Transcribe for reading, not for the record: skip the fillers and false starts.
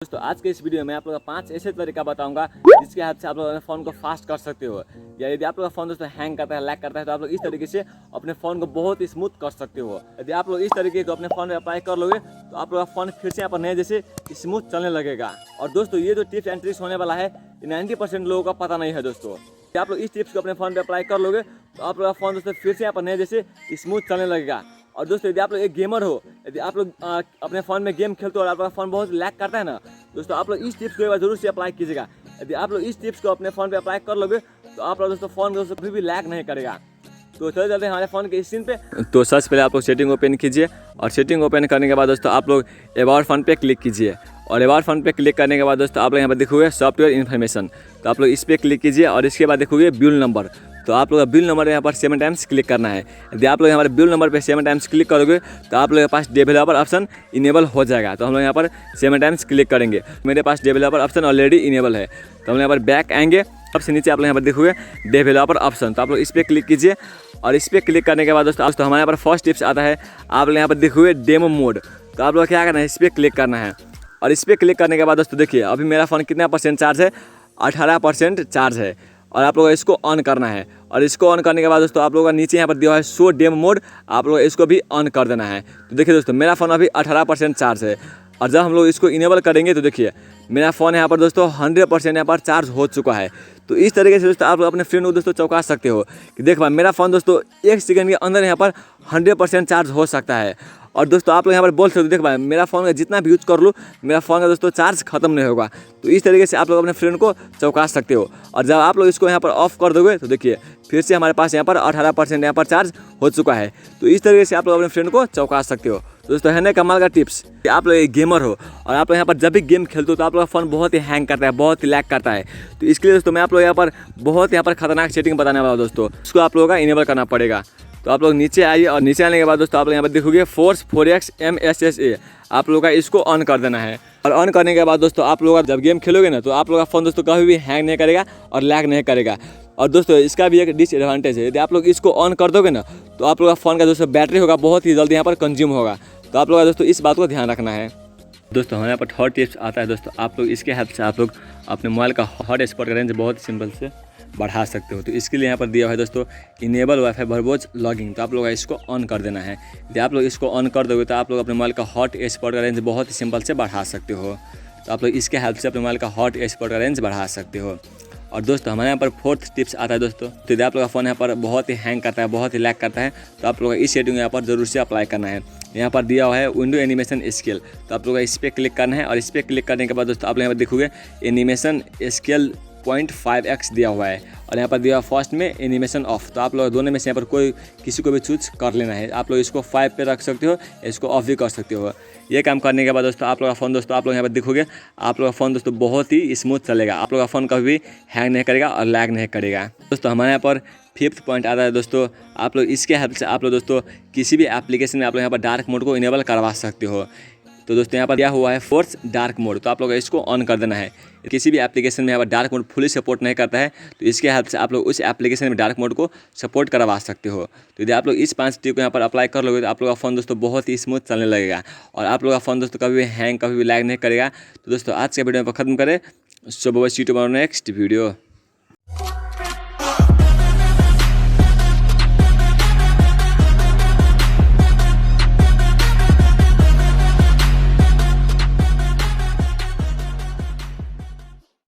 दोस्तों आज के इस वीडियो में आप लोग का 5 ऐसे तरीका बताऊंगा जिसके हेल्प से आप लोग अपने फ़ोन को फास्ट कर सकते हो। या यदि आप लोग का फ़ोन दोस्तों हैंग करता है, लैग करता है, तो आप लोग इस तरीके से अपने फ़ोन को बहुत ही स्मूथ कर सकते हो। यदि आप लोग इस तरीके को अपने फ़ोन में अप्लाई कर लोगे तो आप लोग का फ़ोन फिर से यहाँ पर नए जैसे स्मूथ चलने लगेगा। और दोस्तों ये जो टिप्स एंड ट्रिक्स होने वाला है 90% लोगों का पता नहीं है दोस्तों। यदि आप लोग इस टिप्स को अपने फ़ोन पर अप्लाई कर लोगे तो आप लोग का फ़ोन दोस्तों फिर से यहाँ पर नए जैसे स्मूथ चलने लगेगा। और दोस्तों यदि आप लोग एक गेमर हो, यदि आप लोग अपने फ़ोन में गेम खेलते हो और आपका फ़ोन बहुत लैग करता है ना दोस्तों, आप लोग इस टिप्स को एक बार जरूर से अप्लाई कीजिएगा। यदि आप लोग इस टिप्स को अपने फ़ोन पे अप्लाई कर लोगे तो आप लोग दोस्तों फ़ोन दोस्तों कभी भी लैग नहीं करेगा। तो चले जाते हैं हमारे फ़ोन के स्क्रीन पे। तो सबसे पहले आप लोग सेटिंग ओपन कीजिए और सेटिंग ओपन करने के बाद दोस्तों आप लोग अबाउट फ़ोन पे क्लिक कीजिए। और अबाउट फ़ोन पे क्लिक करने के बाद दोस्तों आप लोग यहाँ पर देखोगे सॉफ्टवेयर इन्फॉर्मेशन, तो आप लोग इस पर क्लिक कीजिए और इसके बाद देखोगे बिल नंबर। तो आप लोग का बिल नंबर यहाँ पर 7 टाइम्स क्लिक करना है। यदि आप लोग यहाँ पर बिल नंबर पे 7 टाइम्स क्लिक करोगे तो आप लोग के पास डेवलपर ऑप्शन इनेबल हो जाएगा। तो हम लोग यहाँ पर 7 टाइम्स क्लिक करेंगे। मेरे पास डेवलपर ऑप्शन ऑलरेडी इनेबल है, तो हम लोग यहाँ पर बैक आएंगे। सबसे नीचे आप लोग यहाँ पर देखोगे डेवलपर ऑप्शन, तो आप लोग इस पर क्लिक कीजिए। और इस पर क्लिक करने के बाद दोस्तों हमारे यहाँ पर फर्स्ट टिप्स आता है, आप लोग यहाँ पर देखोगे डेमो मोड। तो आप लोग क्या करना है, इस पर क्लिक करना है। और इस पर क्लिक करने के बाद दोस्तों देखिए अभी मेरा फ़ोन कितना % चार्ज है, 18% चार्ज है। और आप लोग इसको ऑन करना है। और इसको ऑन करने के बाद दोस्तों आप लोगों का नीचे यहाँ पर दिया है शो डेमो मोड, आप लोग इसको भी ऑन कर देना है। तो देखिए दोस्तों मेरा फ़ोन अभी 18% चार्ज है। और जब हम लोग इसको इनेबल करेंगे तो देखिए मेरा फ़ोन यहाँ पर दोस्तों 100% यहाँ पर चार्ज हो चुका है। तो इस तरीके से दोस्तों आप लोग अपने फ्रेंड को दोस्तों चौंका सकते हो कि देख भाई मेरा फ़ोन दोस्तों 1 सेकंड के अंदर यहाँ पर 100% चार्ज हो सकता है। और दोस्तों आप लोग यहाँ पर बोल सकते हो देख भाई मेरा फ़ोन का जितना भी यूज कर लूँ मेरा फ़ोन का दोस्तों चार्ज खत्म नहीं होगा। तो इस तरीके से आप लोग अपने फ्रेंड को चौंका सकते हो। और जब आप लोग इसको यहाँ पर ऑफ कर दोगे तो देखिए फिर से हमारे पास यहाँ पर 18% यहाँ पर चार्ज हो चुका है। तो इस तरीके से आप लोग अपने फ्रेंड को चौंका सकते हो। दोस्तों है ना कमाल का टिप्स। आप लोग एक गेमर हो और आप लोग यहाँ पर जब भी गेम खेलते हो तो आप लोग का फ़ोन बहुत ही हैंग करता है, बहुत ही लैग करता है। तो इसके लिए दोस्तों मैं आप लोग यहाँ पर खतरनाक सेटिंग बताने वाला हूँ दोस्तों, इसको आप लोगों का इनेबल करना पड़ेगा। तो आप लोग नीचे आइए और नीचे आने के बाद दोस्तों आप लोग यहाँ पर देखोगे फोर्स 4x MSSA, आप लोगों का इसको ऑन कर देना है। और ऑन करने के बाद दोस्तों आप लोग जब गेम खेलोगे ना तो आप लोग का फ़ोन दोस्तों कभी भी हैंग नहीं करेगा और लैग नहीं करेगा। और दोस्तों इसका भी एक डिसएडवांटेज है, यदि आप लोग इसको ऑन कर दोगे ना तो आप लोग का फ़ोन का दोस्तों बैटरी होगा बहुत ही जल्दी यहाँ पर कंज्यूम होगा। तो आप लोग दोस्तों इस बात को ध्यान रखना है। दोस्तों हमारे यहाँ पर थर्ड टिप्स आता है दोस्तों, आप लोग इसके हेल्प से आप लोग अपने मोबाइल का हॉटस्पॉट का रेंज बहुत सिंपल से बढ़ा सकते हो। तो इसके लिए यहाँ पर दिया हुआ है दोस्तों इनेबल वाईफाई वर्बोज लॉगिंग, तो आप लोग इसको ऑन कर देना है। यदि आप लोग इसको ऑन कर दोगे तो आप लोग अपने मोबाइल का हॉटस्पॉट का रेंज बहुत ही सिंपल से बढ़ा सकते हो। तो आप लोग इसके हेल्प से अपने मोबाइल का हॉटस्पॉट का रेंज बढ़ा सकते हो। और दोस्तों हमारे यहाँ पर फोर्थ टिप्स आता है दोस्तों, तो यदि आप लोग का फ़ोन यहाँ पर बहुत ही हैंग करता है, बहुत ही लैग करता है, तो आप लोग इस सेटिंग यहाँ पर जरूर से अप्लाई करना है। यहाँ पर दिया हुआ है विंडो एनिमेशन स्केल, तो आप लोग इस पर क्लिक करना है। और इस पर क्लिक करने के बाद दोस्तों आप लोग यहाँ पर देखोगे एनिमेशन स्केल 0.5x दिया हुआ है। और यहाँ पर दिया हुआ फर्स्ट में एनिमेशन ऑफ, तो आप लोग दोनों में से यहाँ पर कोई किसी को भी चूज कर लेना है। आप लोग इसको 5 पे रख सकते हो, इसको ऑफ भी कर सकते हो। ये काम करने के बाद दोस्तों आप लोग का फ़ोन दोस्तों आप लोग यहाँ पर देखोगे आप लोग का फ़ोन दोस्तों बहुत ही स्मूथ चलेगा। आप लोग का फ़ोन कभी भी हैंग नहीं करेगा और लैग नहीं करेगा। दोस्तों हमारे यहाँ पर 5th पॉइंट आता है दोस्तों, आप लोग इसके हेल्प से आप लोग दोस्तों किसी भी एप्लीकेशन में आप लोग यहाँ पर डार्क मोड को इनेबल करवा सकते हो। तो दोस्तों यहाँ पर दिया हुआ है फोर्स डार्क मोड, तो आप लोग इसको ऑन कर देना है। किसी भी एप्लीकेशन में यहाँ पर डार्क मोड फुली सपोर्ट नहीं करता है, तो इसके हेल्प से आप लोग उस एप्लीकेशन में डार्क मोड को सपोर्ट करवा सकते हो। तो यदि आप लोग इस 5 टिप को यहाँ पर अप्लाई कर लोगे तो आप लोग का फ़ोन दोस्तों बहुत ही स्मूथ चलने लगेगा और आप लोग का फ़ोन दोस्तों कभी भी हैंग कभी भी लैग नहीं करेगा। तो दोस्तों आज के वीडियो में खत्म करें। So bye, see you tomorrow next video.